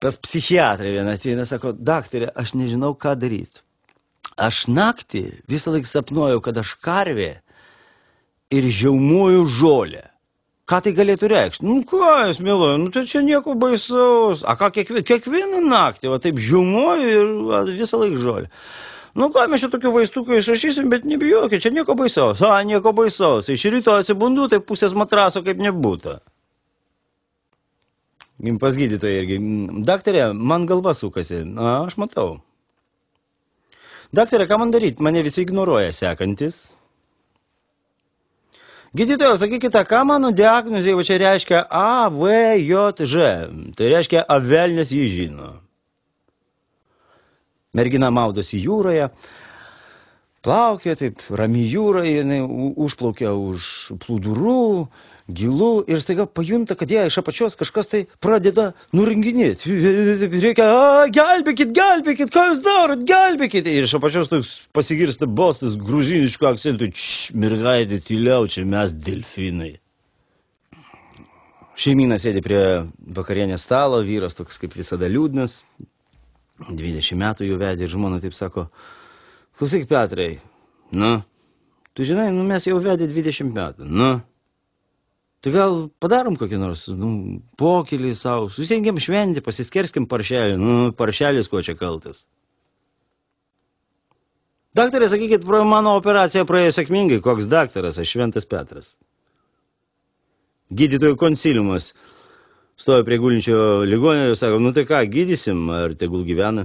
pas psichiatrą vieną ateina, sako, daktarė, aš nežinau, ką daryti. Aš naktį visą laiką sapnuoju, kad aš karvė ir žiaumoju žolę. Ką tai galėtų reikšti? Nu, ką jūs, mieloji, nu tai čia nieko baisaus. A ką kiekvieną naktį, va taip žiaumoju ir visą laiką žolę. Nu ką, mes čia tokių vaistukų išrašysim, bet nebijokit, čia nieko baisaus. Nieko baisaus. Iš ryto atsibundu, tai pusės matraso kaip nebūtų. Pas gydytoją irgi. Daktarė, man galva sukasi. Aš matau. Daktarė, ką man daryti? Mane visi ignoruoja sekantis. Gydytojau, sakykite, ką mano diagnozė va čia reiškia AVJŽ. Tai reiškia avelnės jį žino. Mergina maudosi jūroje, plaukė, taip, rami jūra, jinai užplaukė už plūdurų, gilų ir staiga pajunta, kad ją iš apačios kažkas tai pradeda nurenginėti. Reikia, gelbėkit, ką jūs darot, gelbėkit. Ir iš apačios toks pasigirsta balsas gruziniškų akcentų, mergaitė, tyliau, čia mes delfinai. Šeimyna sėdi prie vakarienės stalo, vyras toks kaip visada liūdnas. 20 metų jau vedė ir žmona taip sako, klausyk Petrai, tu žinai, mes jau vedė 20 metų, tai gal padarom kokį nors, pokylį savo, susirengiam šventį, pasiskerskim paršelį, paršelis ko čia kaltas. Daktarė, sakykit, mano operacija praėjo sėkmingai, koks daktaras, aš Šventas Petras. Gydytojų konsiliumas. Stojo prie gulinčio ligonio ir sako, tai ką, gydysim, ar tegul gyvena?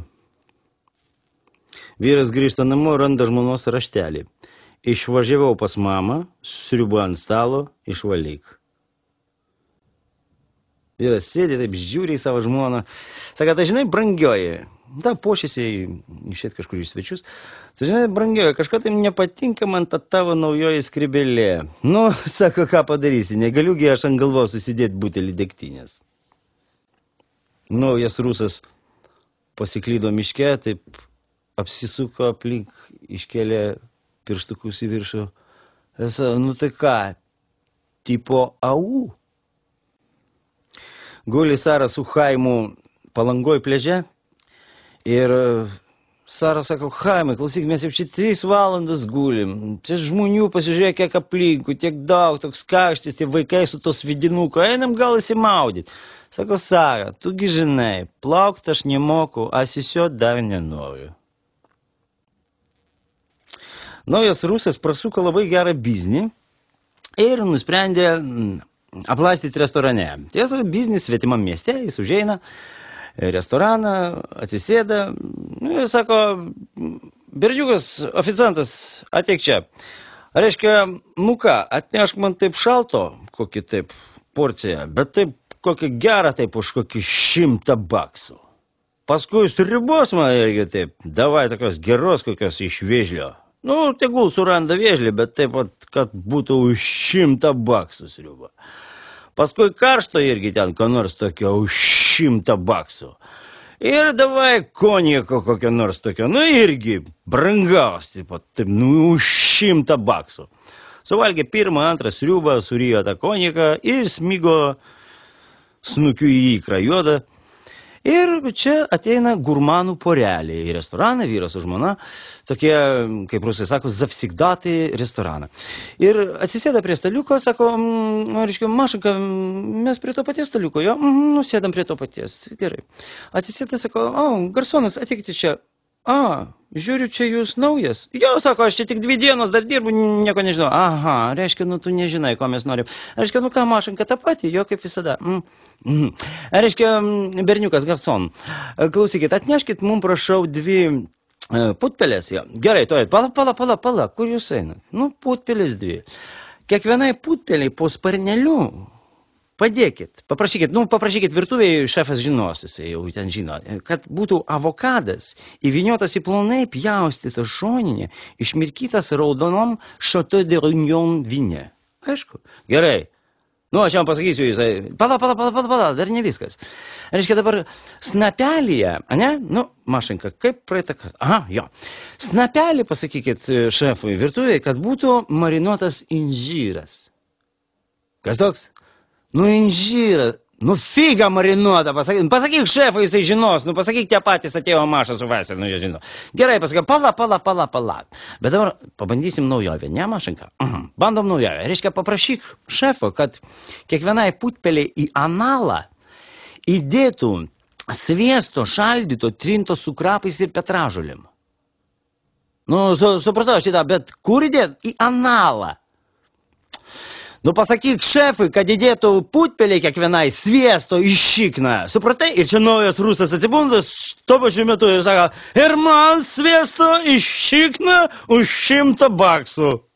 Vyras grįžta namo, randa žmonos raštelį. Išvažiavau pas mamą, sriubu ant stalo, išvalyk. Vyras sėdi, taip žiūri į savo žmoną. Sako, tai žinai, brangioji, pošėsi išėt kažkur iš svečius. Tai žinai, brangioji, kažką tai nepatinka man ta tavo naujoji skribelė. Sako, ką padarysi, negaliugi aš ant galvos susidėti butelį degtinės. Naujas rusas pasiklydo miške, taip apsisuko aplink, iškėlė pirštukus į viršų. Tai ką, tipo au? Guli Sara su Chaimu Palangoj pliaže ir Sara sako, Chaimai, klausyk, mes jau čia 3 valandas gulim. Čia žmonių pasižiūrėk, kiek aplinkų, tiek daug, toks karštis, tie vaikai su tos vidinuko, einam gal įsimaudyti. Sako, Sara, tugi žinai, plaukt aš nemoku, asisiot dar nenoriu. Naujas rusas prasuko labai gerą biznį ir nusprendė aplaistyti restorane. Tiesa, biznis svetimam mieste, jis užeina restoraną, atsisėda, ir sako, berniukas, oficiantas, ateik čia. Reiškia, ką, atnešk man taip šalto, kokį taip porciją, bet taip kokį gerą, taip už kokį 100 baksų. Paskui sriubos man irgi taip, davai tokios geros kokios iš vėžlio. Tegul suranda vėžlį, bet taip pat, kad būtų už 100 baksų sriuba. Paskui karšto irgi ten, ko nors tokio už 100 baksų. Ir davai konjako kokio nors tokio, irgi brangaus, taip, už 100 baksų. Suvalgė pirmą, antrą sriubą, surijo tą konjaką ir smigo snukiu į ikrą juodą. Ir čia ateina gurmanų porelė į restoraną, vyras su žmona, tokie, kaip rusai sako, zavsigdatai restoraną. Ir atsisėda prie staliuko, sako, reiškia, Mašinka, mes prie to paties staliuko, jo, sėdam prie to paties, gerai. Atsisėda, sako, garsonas, ateikite čia. Žiūriu, čia jūs naujas. Jo, sako, aš čia tik 2 dienos dar dirbu, nieko nežinau. Aha, reiškia, tu nežinai, ko mes norim. Reiškia, ką, Mašinka, tą patį, jo, kaip visada. Reiškia, berniukas, garson, klausykit, atneškit mums, prašau, 2 putpelės. Jo. Gerai, pala, kur jūs einat? Putpelės 2. Kiekvienai putpeliai po sparneliu padėkit, paprašykit virtuvėje, šefas žinos, jisai jau ten žino, kad būtų avokadas įvyniotas į plonai pjaustytą šoninę, išmirkytas raudonom Chateau de Réunion vyne. Aišku, gerai. Aš jam pasakysiu, jisai, pala, dar ne viskas. Reiškia dabar snapelėje, ne? Mašinka, kaip praeitą kartą? Aha, jo. Snapelį pasakykit šefui virtuvėje, kad būtų marinuotas inžyras. Kas toks? Inžyras. Nu, figa marinuota, pasakyk šefui, jisai žinos, nu, pasakyk tie patys atėjo Maša su Vasia, nu, jie žino. Gerai, pasakyk, pala. Bet dabar pabandysim naujovę, ne, Mašinka? Bandom naujovę. Reiškia, paprašyk šefo, kad kiekvienai putpeliai į analą įdėtų sviesto šaldyto trinto su krapais ir petražolėm. Nu, supratau šitą, bet kur įdėt? Į analą. Nu, pasakyk šefui, kad įdėtų putpeliai kiekvienai sviesto į šikną. Supratai? Ir čia naujas rusas atsibundas tuo pačiu metu ir sako, ir man sviesto į šikną už $100.